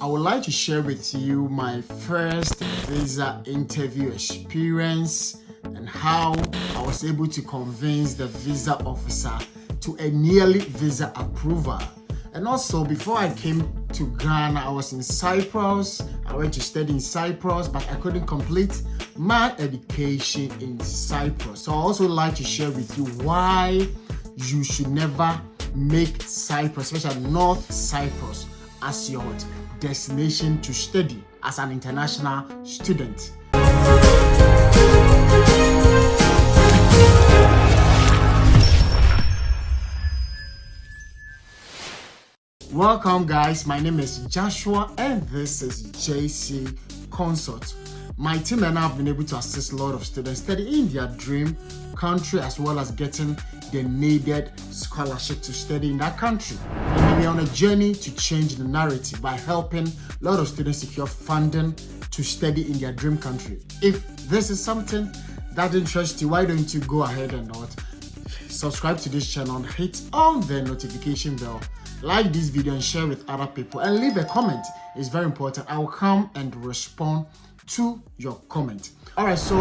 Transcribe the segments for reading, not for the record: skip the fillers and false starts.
I would like to share with you my first visa interview experience and how I was able to convince the visa officer to a nearly visa approval. And also, before I came to Ghana, I was in Cyprus. I went to study in Cyprus, but I couldn't complete my education in Cyprus. So I also like to share with you why you should never make Cyprus, especially North Cyprus, as your destination to study as an international student. Welcome guys, my name is Joshua and this is JC Consult. My team and I have been able to assist a lot of students studying their dream country as well as getting the needed scholarship to study in that country. And we're on a journey to change the narrative by helping a lot of students secure funding to study in their dream country. If this is something that interests you, why don't you go ahead and subscribe to this channel, hit on the notification bell, like this video and share with other people, and leave a comment. It's very important. I will come and respond to your comment. All right, so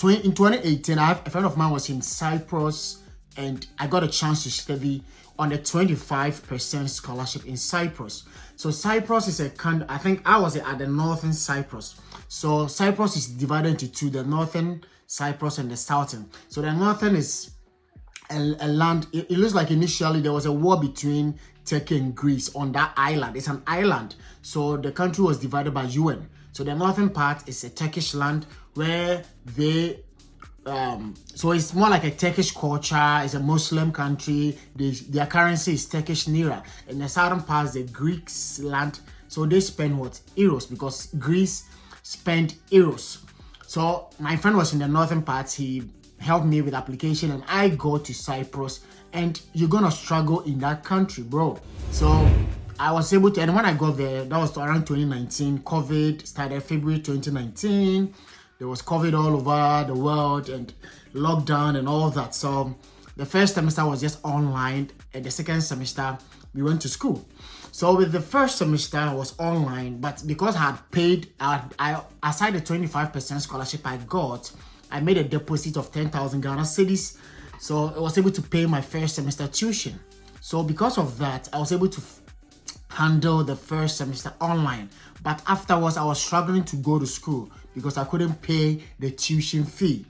in 2018, a friend of mine was in Cyprus and I got a chance to study on a 25% scholarship in Cyprus. So Cyprus is a country, I think I was at the northern Cyprus. So Cyprus is divided into two, the northern Cyprus and the southern. So the northern is a land, it looks like initially there was a war between Turkey and Greece on that island. It's an island. So the country was divided by UN. So the northern part is a Turkish land where they, so it's more like a Turkish culture. It's a Muslim country. Their currency is Turkish lira. And the southern part is the Greeks land. So they spend what? Euros, because Greece spend euros. So my friend was in the northern part. He helped me with application and I go to Cyprus, and you're gonna struggle in that country, bro. So I was able to, and when I got there, that was around 2019. COVID started February 2019. There was COVID all over the world and lockdown and all that. So the first semester was just online, and the second semester we went to school. So with the first semester I was online, but because I had paid, I aside the 25% scholarship I got, I made a deposit of 10,000 Ghana cedis. So I was able to pay my first semester tuition. So because of that, I was able to handle the first semester online. But afterwards, I was struggling to go to school because I couldn't pay the tuition fee.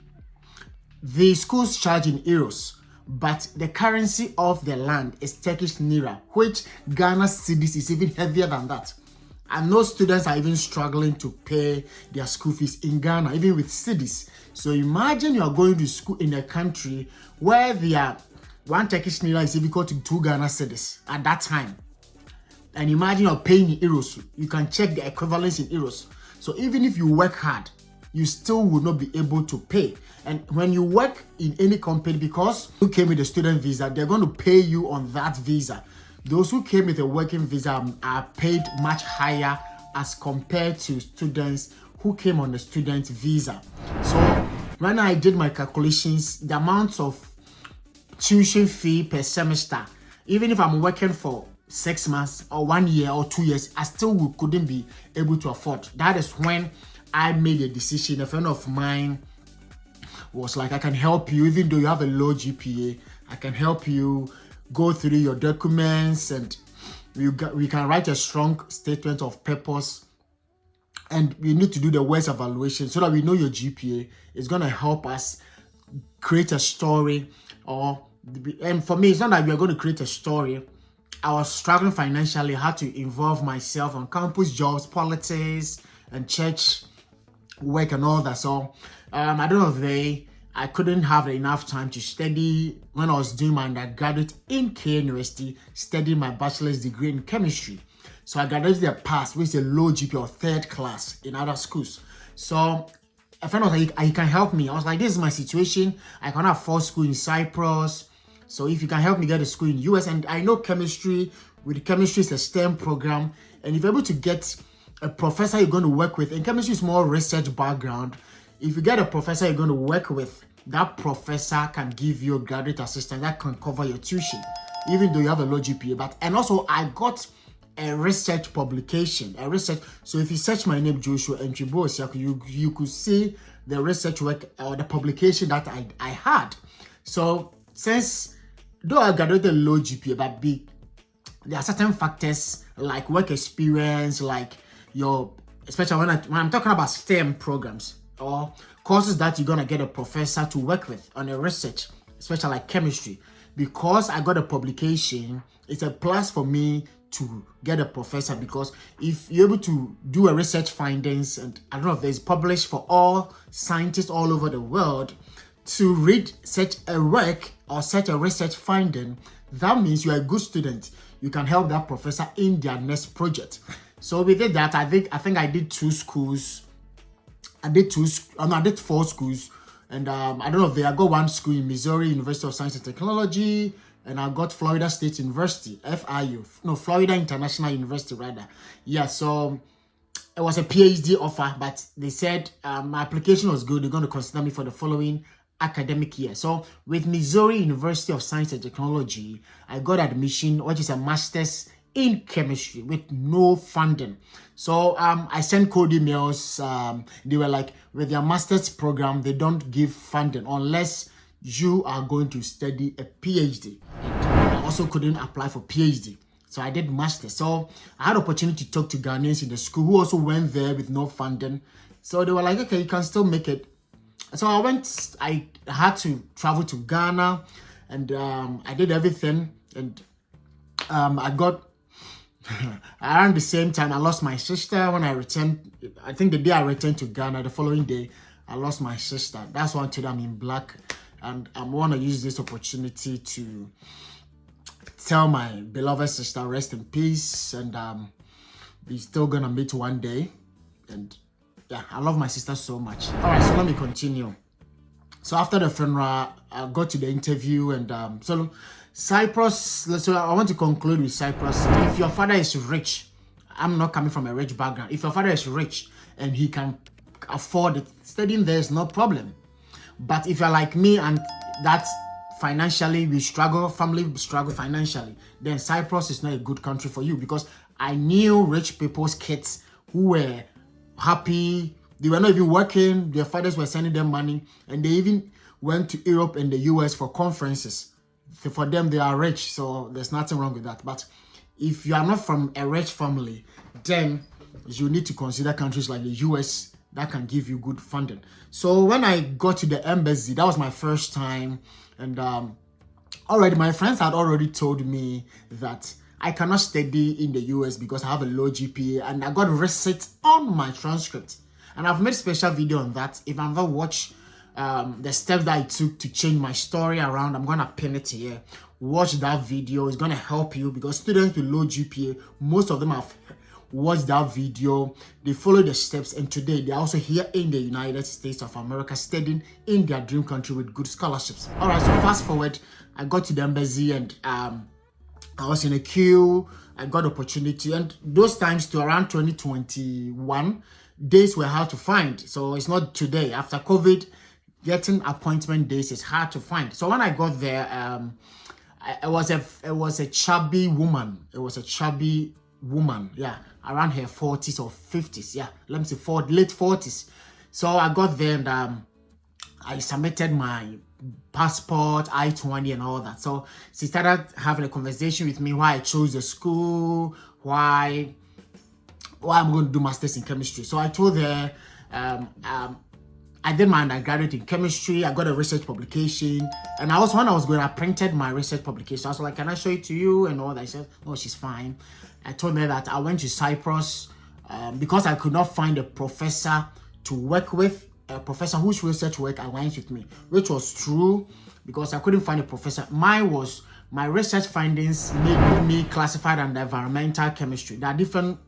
The schools charge in euros, but the currency of the land is Turkish lira, which Ghana cedis is even heavier than that. And those students are even struggling to pay their school fees in Ghana, even with cedis. So imagine you are going to school in a country where their one Turkish lira is equal to 2 Ghana cedis at that time. And imagine you're paying in euros. You can check the equivalence in euros. So even if you work hard, you still will not be able to pay. And when you work in any company, because you came with a student visa, they're going to pay you on that visa. Those who came with a working visa are paid much higher as compared to students who came on a student visa. So when I did my calculations, the amount of tuition fee per semester, even if I'm working for 6 months or 1 year or 2 years, I still couldn't be able to afford. That is when I made a decision. A friend of mine was like, I can help you, even though you have a low GPA, I can help you go through your documents and we can write a strong statement of purpose, and we need to do the worst evaluation so that we know your GPA. Is going to help us create a story. And for me, it's not that we are going to create a story. I was struggling financially, had to involve myself on campus jobs, politics, and church work and all that. So at the end of the day, I couldn't have enough time to study when I was doing my undergraduate in K University, studying my bachelor's degree in chemistry. So I graduated a pass, which is a low GPA or third class in other schools. So a friend was like, he can help me. I was like, this is my situation. I cannot afford school in Cyprus. So if you can help me get a school in US, and I know chemistry, with chemistry is a STEM program, and if you're able to get a professor you're going to work with, and chemistry is more research background, if you get a professor you're going to work with, that professor can give you a graduate assistant that can cover your tuition, even though you have a low GPA. And also I got a research publication, So if you search my name, Joshua Antwi-Boasiako, you could see the research work or the publication that I had. So since though I graduated low GPA, but there are certain factors like work experience, like your, especially when I'm talking about STEM programs or courses that you're gonna get a professor to work with on a research, especially like chemistry. Because I got a publication, it's a plus for me to get a professor, because if you're able to do a research findings, and I don't know if there's published for all scientists all over the world to read such a work or such a research finding, that means you're a good student. You can help that professor in their next project. So we did that. I think I did 2 schools. I did 4 schools. And I don't know if I got 1 school in Missouri, University of Science and Technology, and I got Florida State University, Florida International University rather. Yeah, so it was a PhD offer, but they said my application was good. They're going to consider me for the following academic year. So with Missouri University of Science and Technology, I got admission, which is a master's in chemistry with no funding. So I sent code emails. They were like, with their master's program, they don't give funding unless you are going to study a PhD. And I also couldn't apply for PhD. So I did master's. So I had opportunity to talk to Ghanaians in the school who also went there with no funding. So they were like, okay, you can still make it. So I had to travel to Ghana, and I did everything, and I got around the same time I lost my sister when I returned. I think the day I returned to Ghana, the following day I lost my sister. That's why today I'm in black, and I want to use this opportunity to tell my beloved sister rest in peace, and we're still gonna meet one day. And yeah, I love my sister so much. All right, so let me continue. So after the funeral, I got to the interview, and so Cyprus. So I want to conclude with Cyprus. If your father is rich, I'm not coming from a rich background. If your father is rich and he can afford it, studying there is no problem. But if you're like me and that's financially family struggle financially, then Cyprus is not a good country for you, because I knew rich people's kids who were happy. They were not even working. Their fathers were sending them money, and they even went to Europe and the US for conferences. So for them, they are rich, so there's nothing wrong with that. But if you are not from a rich family, then you need to consider countries like the US that can give you good funding. So when I got to the embassy, that was my first time, and already my friends had already told me that I cannot study in the US because I have a low GPA, and I got receipts on my transcript. And I've made a special video on that. If I've ever watched the steps that I took to change my story around, I'm going to pin it here. Watch that video. It's going to help you, because students with low GPA, most of them have watched that video. They follow the steps, and today they're also here in the United States of America studying in their dream country with good scholarships. All right, so fast forward, I got to the embassy, and I was in a queue. I got opportunity, and those times to around 2021, days were hard to find. So it's not today. After COVID, getting appointment days is hard to find. So when I got there, it was a chubby woman. It was a chubby woman, yeah, around her 40s or 50s, yeah, let me say late 40s. So I got there, and I submitted my passport, I-20 and all that. So she started having a conversation with me why I chose the school, why I'm going to do masters in chemistry. So I told her I did my undergraduate in chemistry. I got a research publication, and when I was going, I printed my research publication. I was like, can I show it to you and all that? She said, no, she's fine. I told her that I went to Cyprus because I could not find a professor to work with, a professor whose research work aligns with me, which was true, because I couldn't find a professor. My research findings made me classified under environmental chemistry. There are different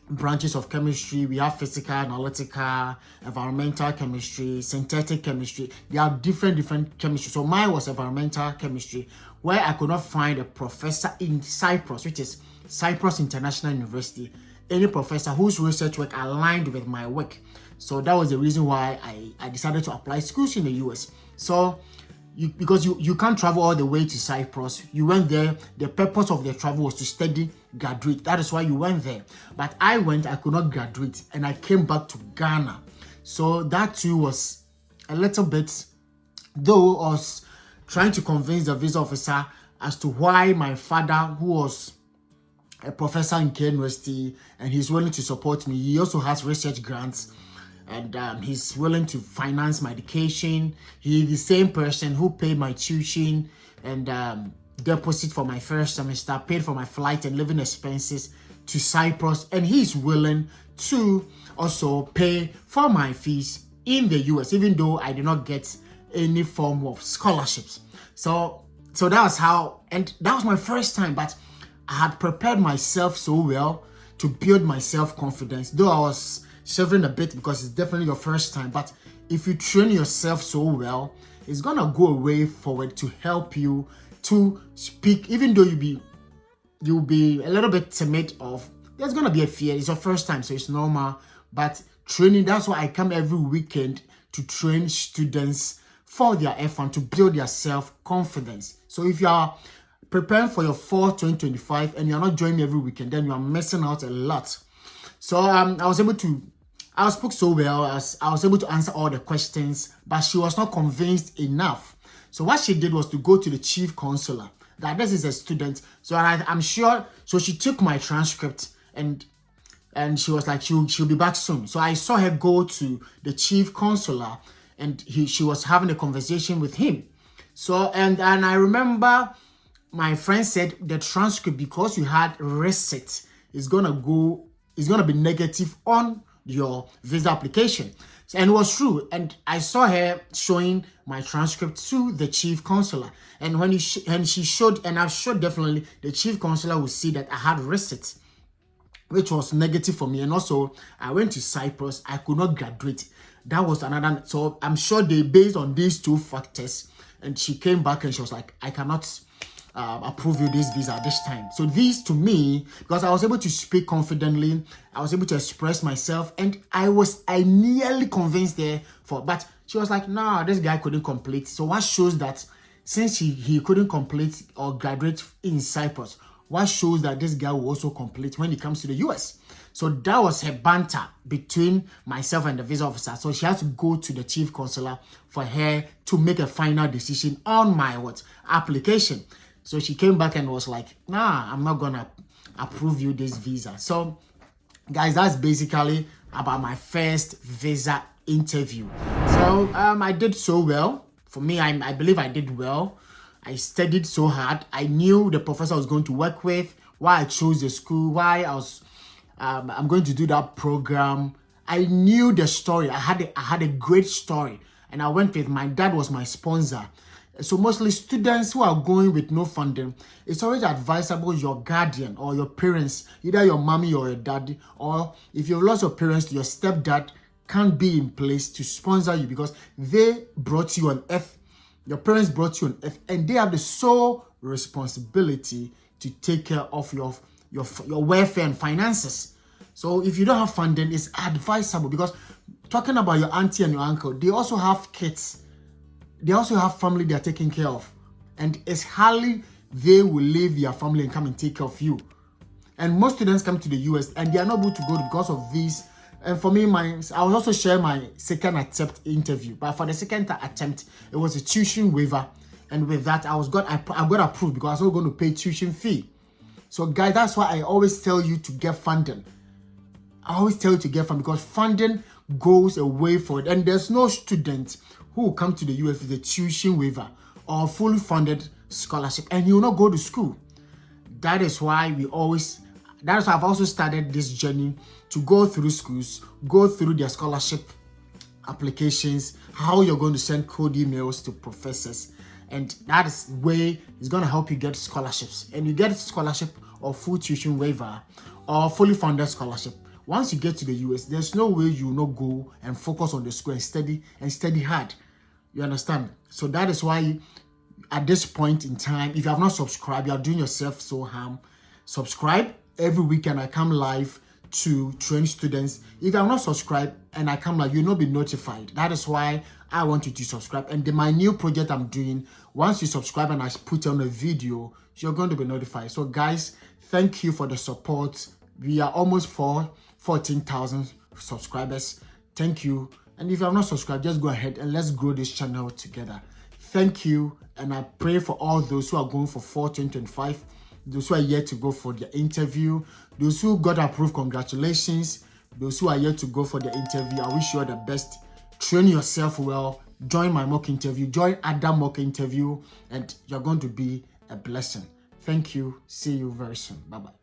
branches of chemistry. We have physical, analytical, environmental chemistry, synthetic chemistry. There are different chemistry. So mine was environmental chemistry, where I could not find a professor in Cyprus, which is Cyprus International University, any professor whose research work aligned with my work. So that was the reason why I decided to apply schools in the US. So because you can't travel all the way to Cyprus. You went there. The purpose of the travel was to study, graduate. That is why you went there. But I could not graduate, and I came back to Ghana. So that too was a little bit, though I was trying to convince the visa officer as to why my father, who was a professor in K University, and he's willing to support me. He also has research grants, and he's willing to finance my education. He's the same person who paid my tuition and deposit for my first semester, paid for my flight and living expenses to Cyprus, and he's willing to also pay for my fees in the US, even though I did not get any form of scholarships. So that was how, and that was my first time, but I had prepared myself so well to build my self-confidence, though I was shivering a bit because it's definitely your first time. But if you train yourself so well, it's gonna go a way forward to help you to speak, even though you'll be a little bit timid of, there's gonna be a fear. It's your first time, so it's normal. But training, that's why I come every weekend to train students for their F1 to build their self-confidence. So if you are preparing for your fall 2025 and you're not joining every weekend, then you are missing out a lot. So I spoke so well, as I was able to answer all the questions, but she was not convinced enough. So what she did was to go to the chief consular, that this is a student. So I'm sure, so she took my transcript and she was like, she'll be back soon. So I saw her go to the chief consular, and she was having a conversation with him. So, and I remember my friend said the transcript, because you had receipt, is gonna be negative on your visa application. And it was true. And I saw her showing my transcript to the chief consular. And when she showed, and I'm sure definitely the chief consular would see that I had receipt, which was negative for me. And also, I went to Cyprus. I could not graduate. That was another. So I'm sure they based on these two factors. And she came back and she was like, I cannot approve you this visa this time. So these, to me, because I was able to speak confidently, I was able to express myself, and I nearly convinced her but she was like, nah, this guy couldn't complete. So what shows that since he couldn't complete or graduate in Cyprus, what shows that this guy will also complete when he comes to the US? So that was her banter between myself and the visa officer. So she had to go to the chief consular for her to make a final decision on my application. So she came back and was like, nah, I'm not gonna approve you this visa. So guys, that's basically about my first visa interview. So I did so well. For me, I believe I did well. I studied so hard. I knew the professor I was going to work with, why I chose the school, why I'm going to do that program. I knew the story. I had a great story, and I went with, my dad was my sponsor. So mostly students who are going with no funding, it's always advisable your guardian or your parents, either your mommy or your daddy, or if you've lost your parents, your stepdad can't be in place to sponsor you, because they brought you on earth. Your parents brought you on earth, and they have the sole responsibility to take care of your welfare and finances. So if you don't have funding, it's advisable, because talking about your auntie and your uncle, they also have kids. They also have family they are taking care of. And it's hardly they will leave their family and come and take care of you. And most students come to the US and they are not able to go because of these. And for me, I was also share my second attempt interview. But for the second attempt, it was a tuition waiver. And with that, I got approved because I was not going to pay tuition fee. So guys, that's why I always tell you to get funding. I always tell you to get funding, because funding goes a way forward. And there's no student who will come to the US with a tuition waiver or fully funded scholarship and he will not go to school. That is why I've also started this journey to go through schools, go through their scholarship applications, how you're going to send code emails to professors. And that is way is going to help you get scholarships. And you get scholarship or full tuition waiver or fully funded scholarship. Once you get to the US, there's no way you will not go and focus on the school and study hard. You understand? So that is why at this point in time, if you have not subscribed, you are doing yourself so harm. Subscribe. Every weekend I come live to train students. If you are not subscribed and I come like, you'll not be notified. That is why I want you to subscribe. And my new project I'm doing, once you subscribe and I put on a video, you're going to be notified. So guys, thank you for the support. We are almost 14,000 subscribers. Thank you. And if you have not subscribed, just go ahead and let's grow this channel together. Thank you. And I pray for all those who are going for 2025, those who are yet to go for the interview, those who got approved, congratulations. Those who are yet to go for the interview, I wish you all the best. Train yourself well. Join my mock interview. Join other mock interview. And you're going to be a blessing. Thank you. See you very soon. Bye-bye.